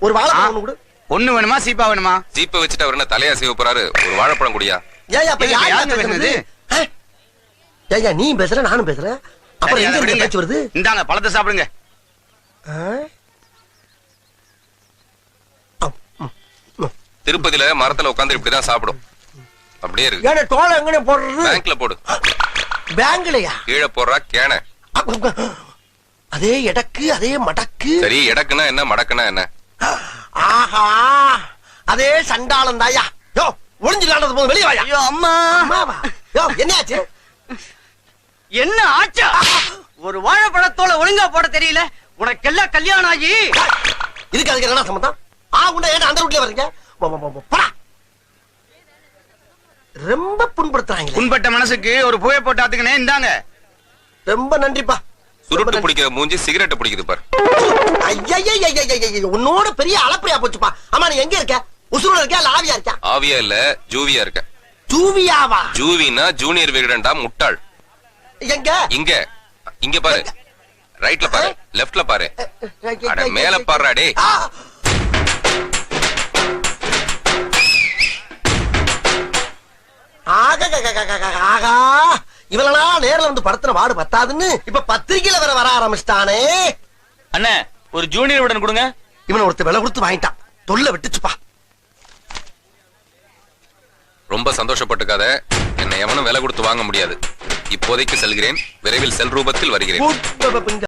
ஒரு வாழைப்பழம் ஒண்ணு கொடு. ஒண்ணு வேணுமா சீப்பா வேணுமா? சீப்பை வச்சுட்டு அவர் என்ன தலையா செய்ய போறாரு? ஒரு வாழைப்பழம் குடியா. ஏன் அப்ப யாருங்க யாருங்க பேசுறது? பேசுறது? ஏன் நீ பேசுற நானும் பேசுறேன். அப்புறம் எங்க இருந்து பேச்சு வருது? இந்தாங்க பழத்தை சாப்பிடுங்க. திருப்பதியில மரத்துல உட்கார்ந்து இப்படிதான் சாப்பிடும். அப்படியே இருக்கு. ஏன்னா தோலை எங்கனே போடுறது? பேங்க்ல போடு. பேங்க்லயா? கீழே போடுறா கேன. அதே எடக்கு அதே மடக்கு. சரி, எடக்குனா என்ன மடக்குனா என்ன? ஆஹா, அதே சண்டாளம் தாயா. யோ ஒளிஞ்சுலாண்டது போது வெளியே வாயா. ஐயோ அம்மா. அம்மாவா? யோ என்னாச்சு? என்ன ஆச்சா? ஒரு வாழைப்பழத்தோல ஒழுங்கா போட தெரியல. உனக்கெல்லாம் கல்யாணம் ஆகி இதுக்கு அதுக்கு என்ன சம்பந்தம்? உண்டா ஏன்னா அந்த ரூட்லயே வர்றீங்க? போடா. ரொம்ப புண்படுத்துறாங்க. புண்பட்ட மனசுக்கு ஒரு புகை போட்டு ஆத்துக்கனே. இந்தாங்க. ரொம்ப நன்றிப்பா. சுருட்டு பிடிக்கிற மூஞ்சி சிகரெட் பிடிக்குது பாரு. ஐயா உன்னோட பெரிய அளப்பறியா போச்சுப்பா. ஆமா நீ எங்க இருக்க? உசுரோட இருக்க இல்ல ஆவியா இருக்க? ஆவியா இல்ல ஜூவியா இருக்க. ஜூவியாவா? ஜூவினா ஜூனியர் விகடன்டா முட்டாள். எங்க? இங்க இங்க பாரு. ரைட்ல பாரு, லெஃப்ட்ல பாரு. அட மேல பாருடா டேய். ஆகா, இவளனா நேர்ல வந்து படத்துல வாடு பத்தாதுன்னு இப்ப பத்திரிகையில வர ஆரம்பிச்சிட்டானே. அண்ணே ஒரு ஜூனியர் விடன் கொடுங்க. இவனை ஒருத்தர் விலை கொடுத்து வாங்கிட்டான். தொல்லை விட்டுச்சுப்பா. ரொம்ப சந்தோஷப்பட்டுக்காத. என்னை எவனும் விலை கொடுத்து வாங்க முடியாது. இப்போதைக்கு செல்கிறேன். விரைவில் செல் ரூபத்தில் வருகிறேன்.